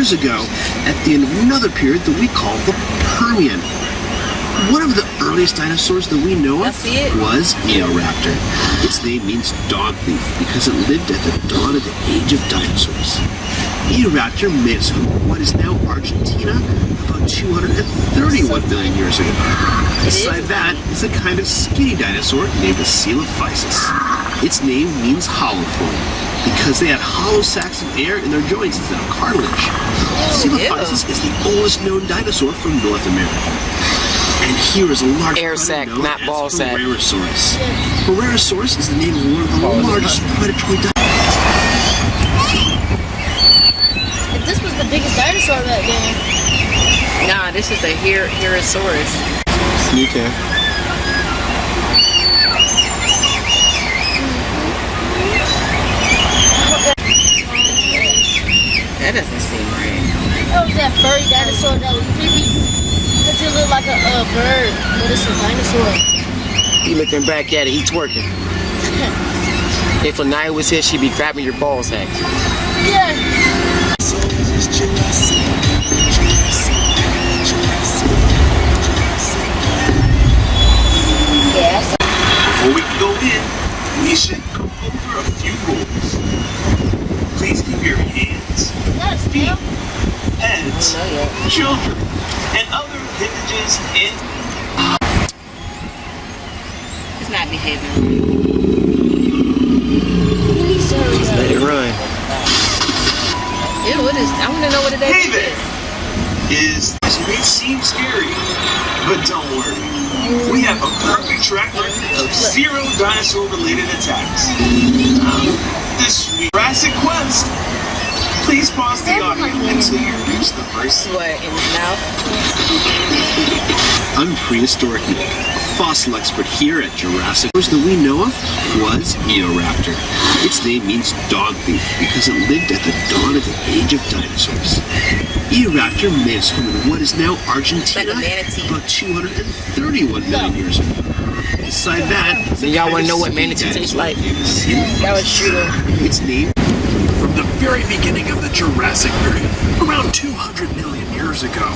years ago at the end of another period that we call the Permian. One of the earliest dinosaurs that we know of was Eoraptor. Its name means dog thief because it lived at the dawn of the age of dinosaurs. Eoraptor made its home in what is now Argentina about 231 million years ago. Beside that is a kind of skinny dinosaur named a Coelophysis. Its name means hollow point because they had hollow sacs of air in their joints instead of cartilage. Coelophysis is the oldest known dinosaur from North America. And here is a large air sac, not ball sac. Herrerasaurus. Herrerasaurus is the name of one of the largest predatory dinosaurs. If this was the biggest dinosaur back then. Nah, this is the Herrerasaurus. You can. That doesn't seem right. That was that furry dinosaur that was creepy. Because it looked like a bird, but it's a dinosaur. You looking back at it, he's twerking. If Lanaya was here, she'd be grabbing your ball sack. Yeah. Yes. Before we go in, we should go over a few rules. Please keep your hands, feet, heads, children, and other appendages in. It's not behaving. Just let it run. Ew, what is? I want to know what it is. Hey there! This may seem scary, but don't worry. We have a perfect track record of 0 dinosaur-related attacks. This week, Jurassic Quest. Please pause the audio until you reach the first. What, in his mouth? I'm prehistoric Nick, a fossil expert here at Jurassic. The first that we know of was Eoraptor. Its name means dog thief because it lived at the dawn of the age of dinosaurs. Eoraptor made its home in what is now Argentina about 231 million years ago. Beside that, so y'all want to know what manatee tastes like? That was true. Its name from the very beginning of the Jurassic period, around 200 million years ago.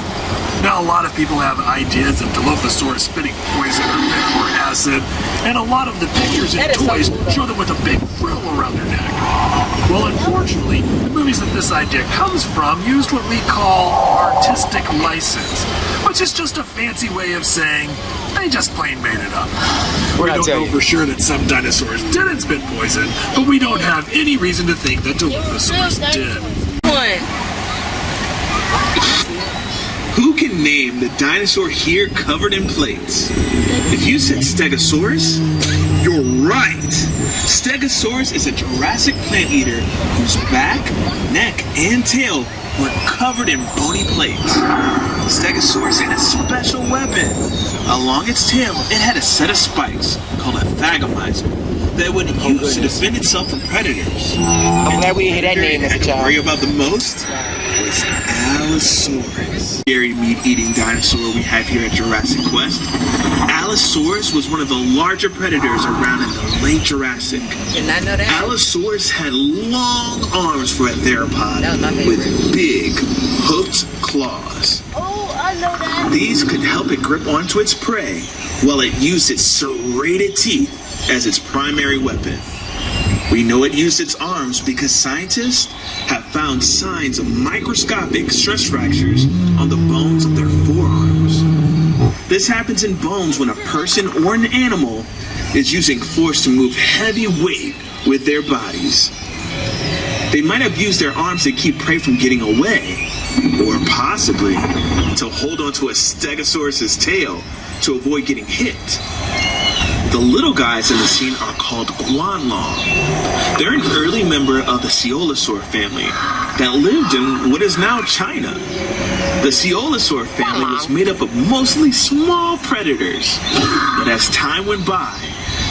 Now, a lot of people have ideas of Dilophosaurus spitting poison or venom or acid, and a lot of the pictures and toys show them with a big frill around their neck. Well, unfortunately, the movies that this idea comes from used what we call artistic license, which is just a fancy way of saying they just plain made it up. We don't know for sure that some dinosaurs didn't spit poison, but we don't have any reason to think that Dilophosaurus did. Who can name the dinosaur here covered in plates? If you said Stegosaurus, you're right. Stegosaurus is a Jurassic plant eater whose back, neck, and tail were covered in bony plates. Stegosaurus had a special weapon. Along its tail, it had a set of spikes called a thagomizer that would use to defend itself from predators. I'm glad we didn't hear that name as a child. Worry about the most was Allosaurus. Scary meat-eating dinosaur we have here at Jurassic Quest. Allosaurus was one of the larger predators around in the late Jurassic. Did not know that. Allosaurus had long arms for a theropod with big, hooked claws. Oh, I know that. These could help it grip onto its prey while it used its serrated teeth as its primary weapon. We know it used its arms because scientists have found signs of microscopic stress fractures on the bones of their forearms. This happens in bones when a person or an animal is using force to move heavy weight with their bodies. They might have used their arms to keep prey from getting away, or possibly to hold onto a Stegosaurus's tail to avoid getting hit. The little guys in the scene are called guanlong. They're an early member of the Coelosaur family that lived in what is now China. The Coelosaur family was made up of mostly small predators, but as time went by,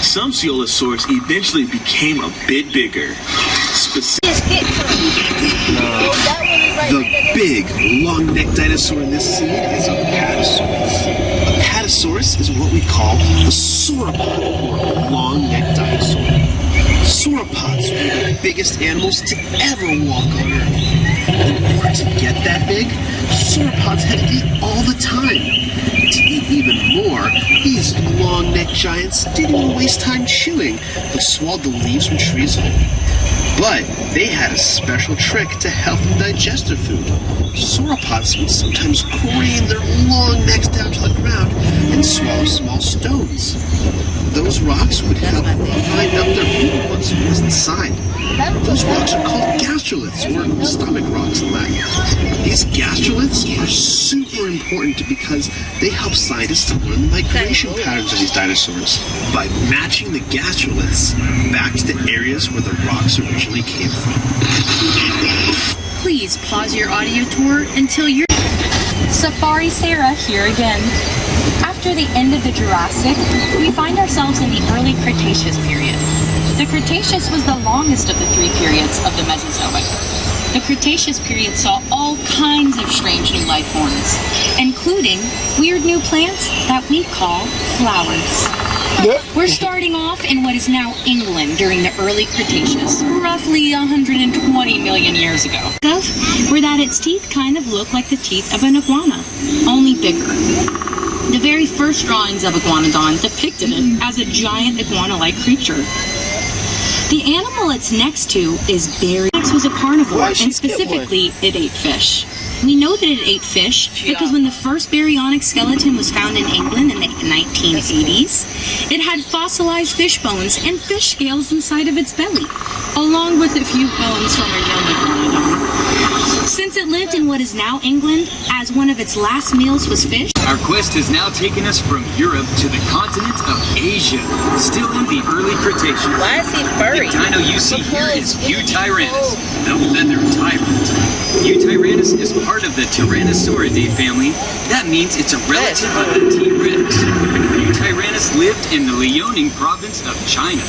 some Coelosaurs eventually became a bit bigger. The big, long-necked dinosaur in this scene is a Apatosaurus. Apatosaurus is what we call a sauropod, or long-necked dinosaur. Sauropods were the biggest animals to ever walk on Earth. In order to get that big, sauropods had to eat all the time. To eat even more, these long-necked giants didn't even waste time chewing, but swallowed the leaves from trees whole. But they had a special trick to help them digest their food. Sauropods would sometimes crane their long necks down to the ground and swallow small stones. Those rocks would help grind up their food once it was inside. Those rocks are called gastroliths, or stomach rocks in Latin. These gastroliths are super important because they help scientists to learn the migration patterns of these dinosaurs by matching the gastroliths back to the areas where the rocks originally came from. Please pause your audio tour until you're... Safari Sarah here again. After the end of the Jurassic, we find ourselves in the early Cretaceous period. The Cretaceous was the longest of the three periods of the Mesozoic. The Cretaceous period saw all kinds of strange new life forms, including weird new plants that we call flowers. We're starting off in what is now England during the early Cretaceous, roughly 120 million years ago. Where that its teeth kind of look like the teeth of an iguana, only bigger. The very first drawings of Iguanodon depicted it as a giant iguana-like creature. The animal it's next to is Barry. It was a carnivore, and specifically, it ate fish. We know that it ate fish because when the first baryonyx skeleton was found in England in the 1980s, it had fossilized fish bones and fish scales inside of its belly, along with a few bones from a young iguanodon. Since it lived in what is now England, as one of its last meals was fish. Our quest has now taken us from Europe to the continent of Asia, still in the early Cretaceous. Why is he furry? The dino you see here is Eutyrannus, the feathered tyrant. Eutyrannus is part of the Tyrannosauridae family. That means it's a relative of the T-Rex. Eutyrannus lived in the Liaoning province of China.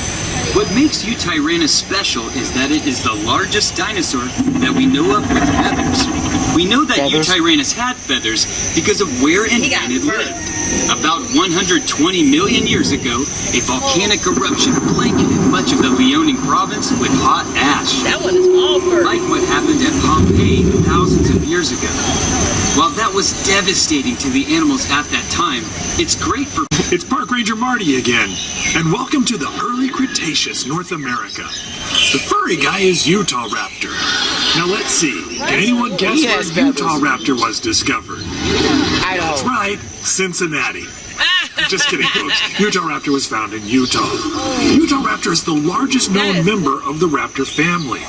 What makes Eutyrannus special is that it is the largest dinosaur that we know of with feathers. We know that Eutyrannus had feathers because of where and when it lived. About 120 million years ago, a volcanic eruption blanketed much of the Liaoning province with hot ash. That one is all fur. Like what happened at Pompeii thousands of years ago. While that was devastating to the animals at that time, it's great for... It's Park Ranger Marty again, and welcome to the early Cretaceous, North America. The furry guy is Utah Raptor. Now let's see, can anyone guess where Utah Raptor was discovered? That's right, Cincinnati. Just kidding, folks. Utah Raptor was found in Utah. Utah Raptor is the largest known member of the raptor family.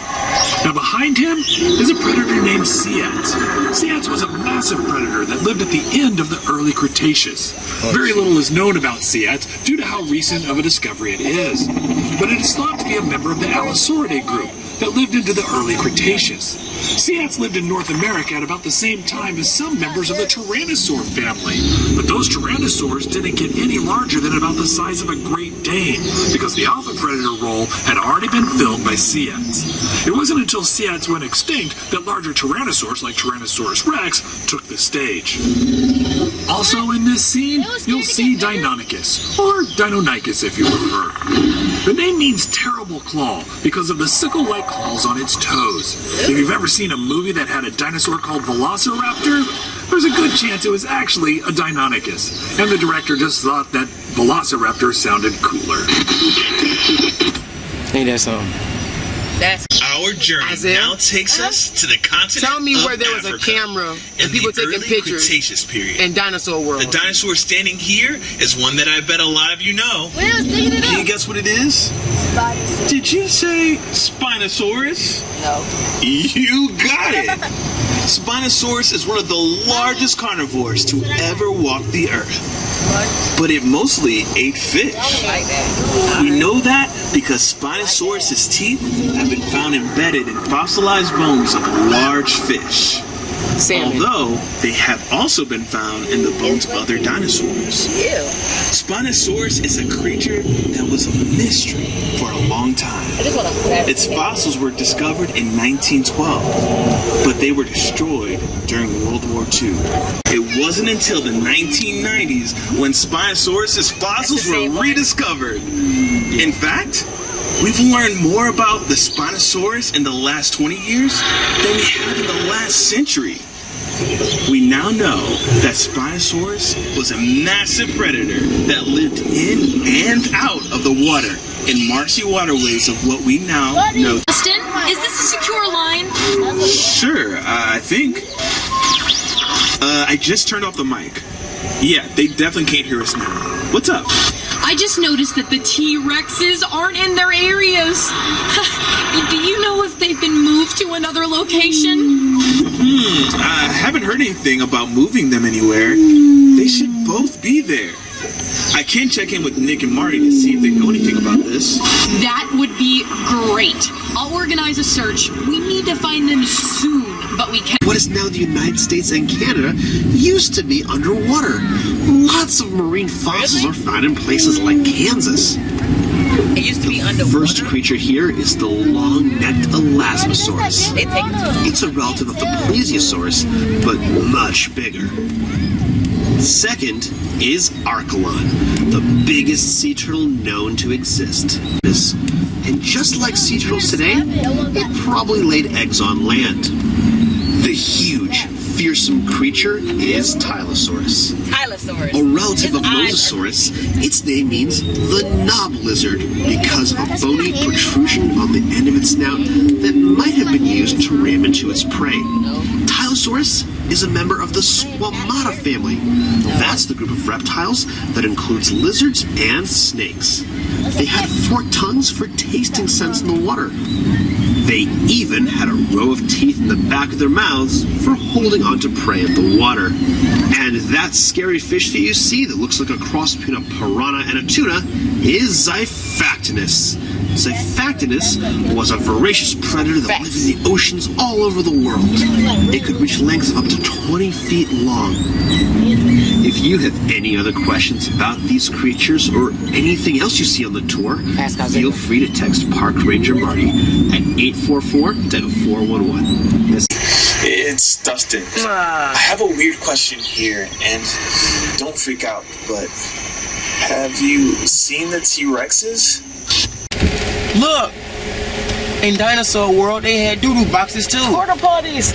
Now behind him is a predator named Ceyx. Ceyx was a massive predator that lived at the end of the early Cretaceous. Very little is known about Ceyx due to how recent of a discovery it is. But it is thought to be a member of the Allosauridae group that lived into the early Cretaceous. Ceyx lived in North America at about the same time as some members of the Tyrannosaur family. But those Tyrannosaurs didn't get any larger than about the size of a Great Dane, because the alpha predator role had already been filled by Ceyx. It wasn't until Ceyx went extinct that larger Tyrannosaurs like Tyrannosaurus Rex took the stage. Also in this scene, you'll see Deinonychus, or Deinonychus if you prefer. The name means terrible claw because of the sickle-like claws on its toes. If you've ever seen a movie that had a dinosaur called Velociraptor, there's a good chance it was actually a Deinonychus, and the director just thought that Velociraptor sounded cooler. Ain't that something? That's Our journey now takes us to the continent Tell me of where there was a Africa camera in and people the taking early pictures Cretaceous period. in dinosaur world. The dinosaur standing here is one that I bet a lot of you know. Can you guess what it is? Did you say Spinosaurus? no. You got it! Spinosaurus is one of the largest carnivores to ever walk the earth. But it mostly ate fish. Like that. We know that because Spinosaurus's teeth have been found embedded in fossilized bones of large fish. Salmon. Although they have also been found in the bones of other dinosaurs. Ew. Spinosaurus is a creature that was a mystery for a long time. I just want to Its fossils were discovered in 1912, but they were destroyed during World War II. It wasn't until the 1990s when Spinosaurus's fossils were rediscovered. In fact, we've learned more about the Spinosaurus in the last 20 years than we have in the last century. We now know that Spinosaurus was a massive predator that lived in and out of the water in marshy waterways of what we now know. Justin, is this a secure line? Sure, I think. I just turned off the mic. Yeah, they definitely can't hear us now. What's up? I just noticed that the T-Rexes aren't in their areas. Do you know if they've been moved to another location? I haven't heard anything about moving them anywhere. They should both be there. I can check in with Nick and Marty to see if they know anything about this. That would be great. I'll organize a search. We need to find them soon, but we can't. What is now the United States and Canada used to be underwater. Lots of marine fossils are found in places like Kansas. It used to be underwater. First creature here is the long-necked Elasmosaurus. They take it to It's a relative of the Plesiosaurus, but much bigger. Second is Archelon, the biggest sea turtle known to exist. And just like sea turtles today, it probably laid eggs on land. The huge, fearsome creature is Tylosaurus. Tylosaurus. A relative of It's Mosasaurus, its name means the knob lizard because of a bony protrusion on the end of its snout that might have been used to ram into its prey. Tylosaurus is a member of the Squamata family. That's the group of reptiles that includes lizards and snakes. They had forked tongues for tasting scents in the water. They even had a row of teeth in the back of their mouths for holding onto prey in the water. And that scary fish that you see that looks like a cross between a piranha and a tuna is Xiphactinus. Xiphactinus was a voracious predator that lived in the oceans all over the world. It could reach lengths of up to 20 feet long. If you have any other questions about these creatures or anything else you see on the tour, feel free to text Park Ranger Marty at 844-411. It's Dustin. I have a weird question here, and don't freak out, but have you seen the T-Rexes? Look! In Dinosaur World, they had doo-doo boxes too. porta potties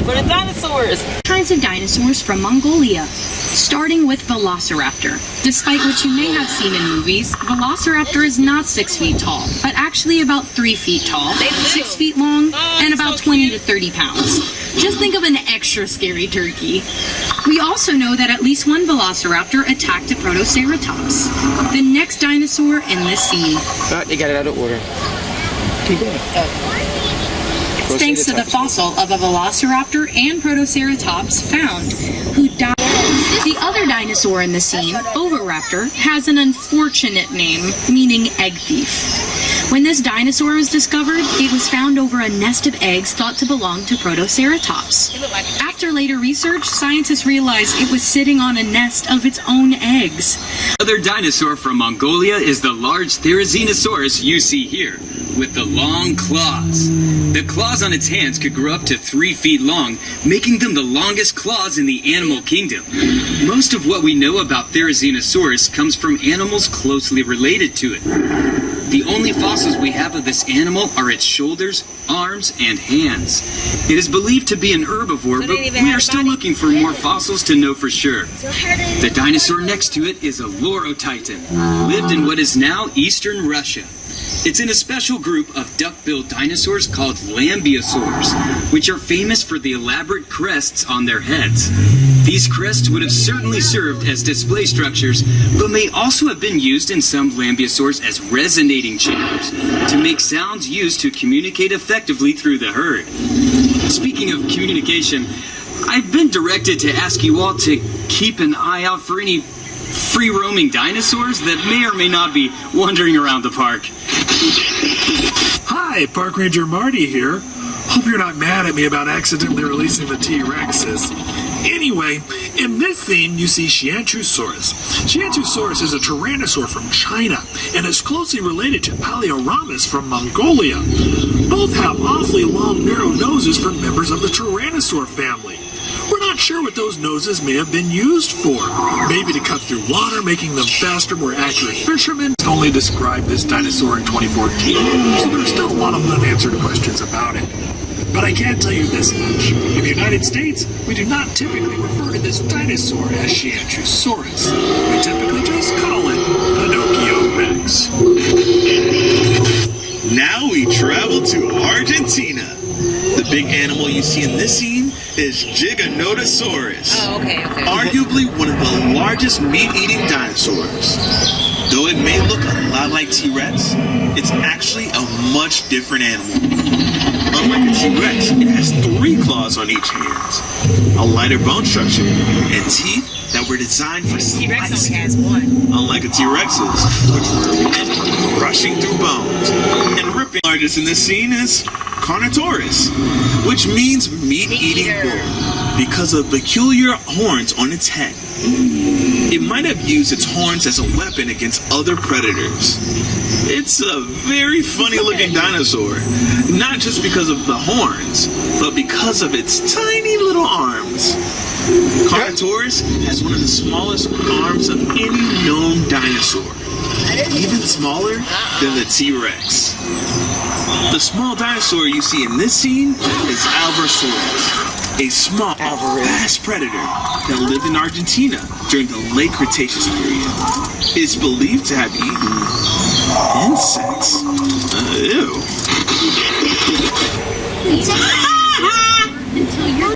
for the dinosaurs. Kinds of dinosaurs from Mongolia, starting with Velociraptor. Despite what you may have seen in movies, Velociraptor is not 6 feet tall, but actually about 3 feet tall, 6 feet long, and about 20 to 30 pounds. Just think of an extra scary turkey. We also know that at least one Velociraptor attacked a Protoceratops, the next dinosaur in this scene. Oh, they got it out of order. Keep going. Thanks to the fossil of a Velociraptor and Protoceratops found, who died. The other dinosaur in the scene, Oviraptor, has an unfortunate name, meaning egg thief. When this dinosaur was discovered, it was found over a nest of eggs thought to belong to Protoceratops. After later research, scientists realized it was sitting on a nest of its own eggs. Other dinosaur from Mongolia is the large Therizinosaurus you see here, with the long claws. The claws on its hands could grow up to 3 feet long, making them the longest claws in the animal kingdom. Most of what we know about Therizinosaurus comes from animals closely related to it. The only fossils we have of this animal are its shoulders, arms, and hands. It is believed to be an herbivore, but we are still looking for more fossils to know for sure. The dinosaur next to it is a Lorotitan, lived in what is now eastern Russia. It's in a special group of duck-billed dinosaurs called lambeosaurs, which are famous for the elaborate crests on their heads. These crests would have certainly served as display structures, but may also have been used in some lambeosaurs as resonating chambers to make sounds used to communicate effectively through the herd. Speaking of communication, I've been directed to ask you all to keep an eye out for any free-roaming dinosaurs that may or may not be wandering around the park. Hi, Park Ranger Marty here. Hope you're not mad at me about accidentally releasing the T-Rexes. Anyway, in this scene, you see Xianchusaurus. Xianchusaurus is a tyrannosaur from China and is closely related to Paleoramus from Mongolia. Both have awfully long, narrow noses for members of the tyrannosaur family. We're not sure what those noses may have been used for. Maybe to cut through water, making them faster, more accurate fishermen. Only described this dinosaur in 2014, so there's still a lot of unanswered questions about it. But I can tell you this much. In the United States, we do not typically refer to this dinosaur as Shianchusaurus. We typically just call it Pinocchio Rex. Now we travel to Argentina. The big animal you see in this scene is Giganotosaurus. Oh, okay. Arguably one of the largest meat-eating dinosaurs. Though it may look a lot like T-Rex, it's actually a much different animal. Unlike a T-Rex, it has 3 claws on each hand, a lighter bone structure, and teeth that were designed for T-Rex only slicing. has 1. Unlike a T-Rex's, which were meant for crushing through bones and ripping. Largest in this scene is Carnotaurus, which means meat-eating bull, because of peculiar horns on its head. It might have used its horns as a weapon against other predators. It's a very funny-looking dinosaur, not just because of the horns, but because of its tiny little arms. Carnotaurus has one of the smallest arms of any known dinosaur, even smaller than the T-Rex. The small dinosaur you see in this scene is Alvarsaurus, a small, fast predator that lived in Argentina during the late Cretaceous period. It's believed to have eaten insects. Ew.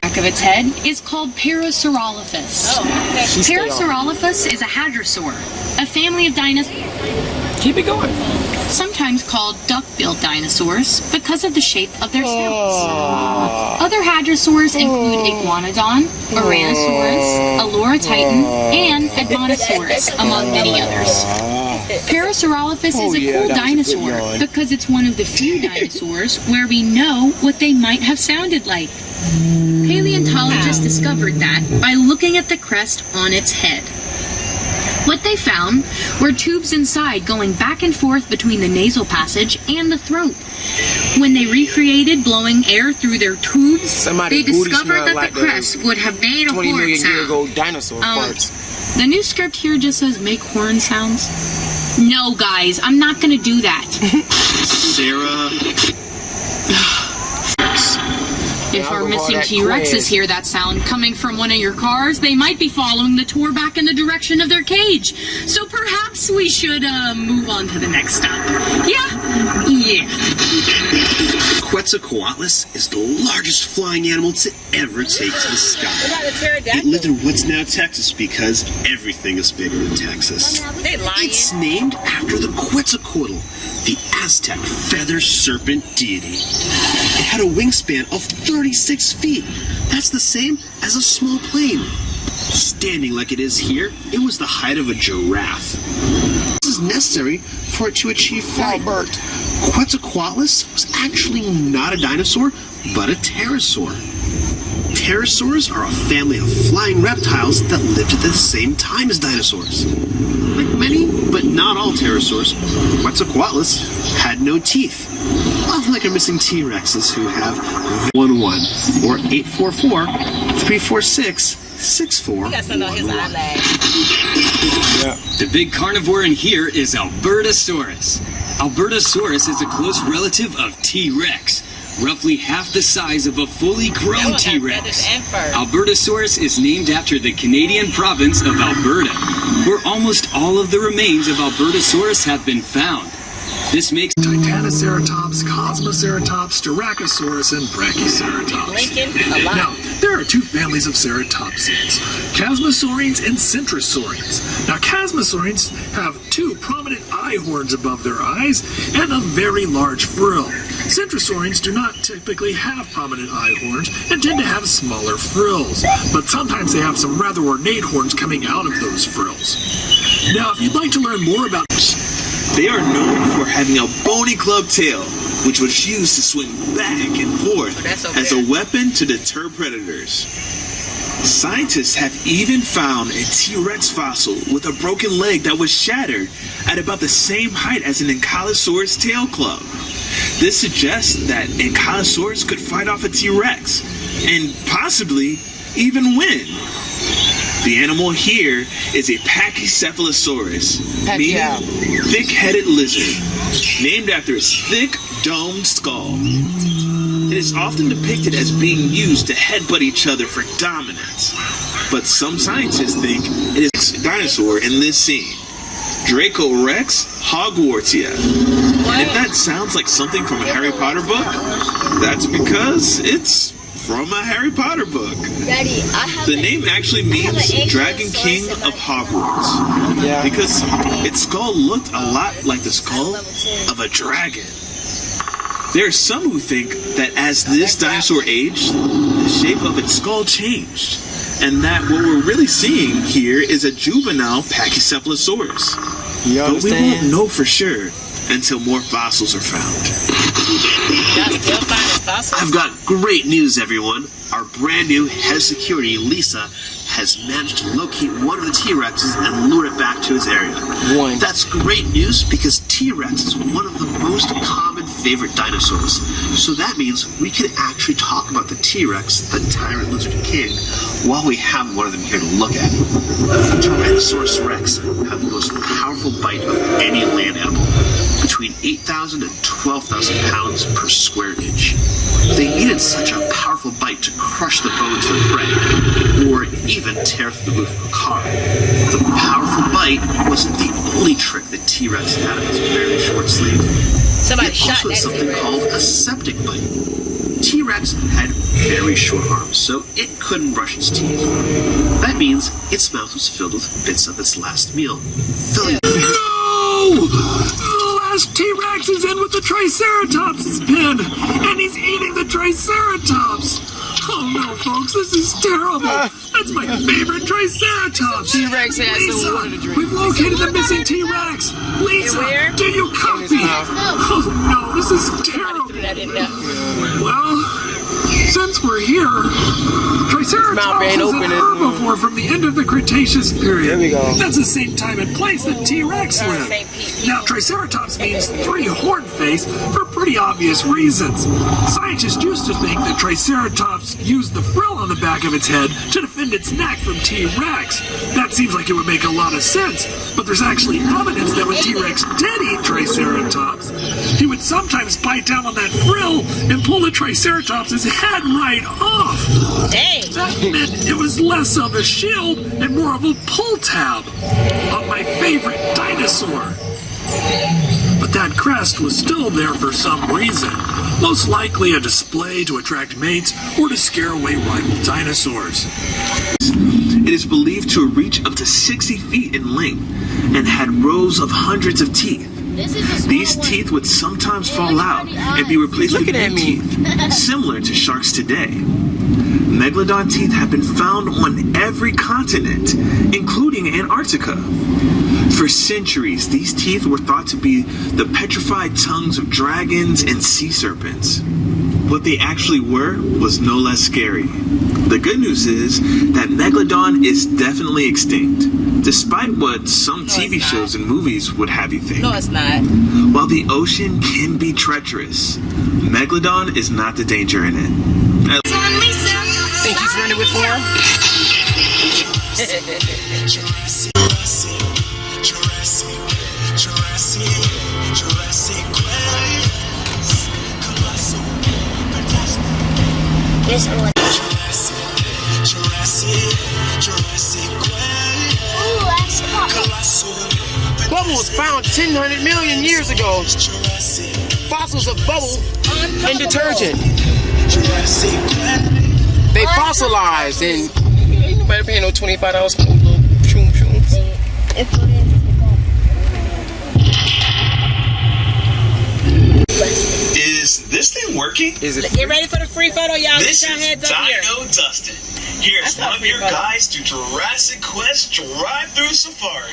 Back of its head is called Parasaurolophus. Parasaurolophus is a hadrosaur, a family of dinosaurs. Keep it going. Sometimes called duck-billed dinosaurs because of the shape of their snouts. Other hadrosaurs include Iguanodon, Ouranosaurus, Aloratitan, and Edmontosaurus, among many others. Parasaurolophus is a cool dinosaur because it's one of the few dinosaurs where we know what they might have sounded like. Paleontologists discovered that by looking at the crest on its head. What they found were tubes inside going back and forth between the nasal passage and the throat. When they recreated blowing air through their tubes, they discovered that the crest would have made a 20 horn million year ago sound. dinosaur farts. The new script here just says make horn sounds. No, guys, I'm not gonna do that. Sarah. If our missing T-Rexes hear that sound coming from one of your cars, they might be following the tour back in the direction of their cage. So perhaps we should move on to the next stop. Yeah. Quetzalcoatlus is the largest flying animal to ever take to the sky. It lived in what's now Texas because everything is bigger in Texas. They lying. It's named after the Quetzalcoatl, the Aztec feather serpent deity. It had a wingspan of 36 feet. That's the same as a small plane. Standing like it is here, it was the height of a giraffe. This is necessary for it to achieve flight. Quetzalcoatlus was actually not a dinosaur, but a pterosaur. Pterosaurs are a family of flying reptiles that lived at the same time as dinosaurs. Like many, but not all pterosaurs, Quetzalcoatlus had no teeth. Unlike our missing T-Rexes who have 11 or 844-346-6411. The big carnivore in here is Albertosaurus. Albertosaurus is a close relative of T-Rex, roughly half the size of a fully grown T-Rex. Albertosaurus is named after the Canadian province of Alberta, where almost all of the remains of Albertosaurus have been found. This makes Titanoceratops, Cosmoceratops, Styracosaurus, and Brachioceratops. Now, there are 2 families of ceratopsians, Chasmosaurines and Centrosaurines. Now, Chasmosaurines have 2 prominent eye horns above their eyes and a very large frill. Centrosaurines do not typically have prominent eye horns and tend to have smaller frills, but sometimes they have some rather ornate horns coming out of those frills. Now, if you'd like to learn more about They are known for having a bony club tail, which was used to swing back and forth as a weapon to deter predators. Scientists have even found a T-Rex fossil with a broken leg that was shattered at about the same height as an Ankylosaurus tail club. This suggests that Ankylosaurus could fight off a T-Rex and possibly even win. The animal here is a Pachycephalosaurus, meaning thick-headed lizard, named after its thick, domed skull. It is often depicted as being used to headbutt each other for dominance, but some scientists think it is a dinosaur in this scene, Draco Rex Hogwartsia. And if that sounds like something from a Harry Potter book, that's because it's from a Harry Potter book. Daddy, the name actually means Dragon King of Hogwarts, because its skull looked a lot like the skull of a dragon. There are some who think that as this dinosaur aged, the shape of its skull changed, and that what we're really seeing here is a juvenile Pachycephalosaurus. But we won't know for sure until more fossils are found. I've got great news, everyone. Our brand new head of security, Lisa, has managed to locate one of the T-Rexes and lure it back to its area. That's great news because T-Rex is one of the most common favorite dinosaurs. So that means we can actually talk about the T-Rex, the Tyrant Lizard King, while we have one of them here to look at. Tyrannosaurus Rex have the most powerful bite of any land animal, between 8,000 and 12,000 pounds per square inch. They needed such a powerful bite to crush the bones of their prey, or even tear through the roof of a car. The powerful bite wasn't the only trick that T-Rex had up its very short sleeve. Somebody it shot also had that something T-Rex. called a septic bite. T-Rex had very short arms, so it couldn't brush its teeth. That means its mouth was filled with bits of its last meal, filling T-Rex is in with the Triceratops' pen, and he's eating the Triceratops. Oh no, folks, this is terrible. That's my favorite Triceratops. T-Rex has some water to drink. We've located the missing T-Rex. Lisa, do you copy? Oh no, this is terrible. Well, since we're here, Triceratops is an herbivore from the end of the Cretaceous period. There we go. That's the same time and place that T-Rex lived. Now, Triceratops means three-horned face for pretty obvious reasons. Scientists used to think that Triceratops used the frill on the back of its head to defend its neck from T-Rex. That seems like it would make a lot of sense, but there's actually evidence that when T-Rex did eat Triceratops, he would sometimes bite down on that frill and pull the Triceratops' head right off. Dang. That meant it was less of a shield and more of a pull tab of my favorite dinosaur. But that crest was still there for some reason, most likely a display to attract mates or to scare away rival dinosaurs. It is believed to reach up to 60 feet in length and had rows of hundreds of teeth. These teeth would sometimes fall out and be replaced with new teeth, similar to sharks today. Megalodon teeth have been found on every continent, including Antarctica. For centuries, these teeth were thought to be the petrified tongues of dragons and sea serpents. What they actually were was no less scary. The good news is that Megalodon is definitely extinct, despite what some TV shows and movies would have you think. No, it's not. While the ocean can be treacherous, Megalodon is not the danger in it. Think he's running with form? Bubble was found 1,000 million years ago. Fossils of bubble and detergent. They fossilized, and nobody paying no $25 for those little shoom-shooms. Is this thing working? Is it Get ready for the free photo, y'all. This Get your is heads up here. Dino Dustin. Here's That's not one of free your photo. guides to Jurassic Quest Drive-Thru Safari.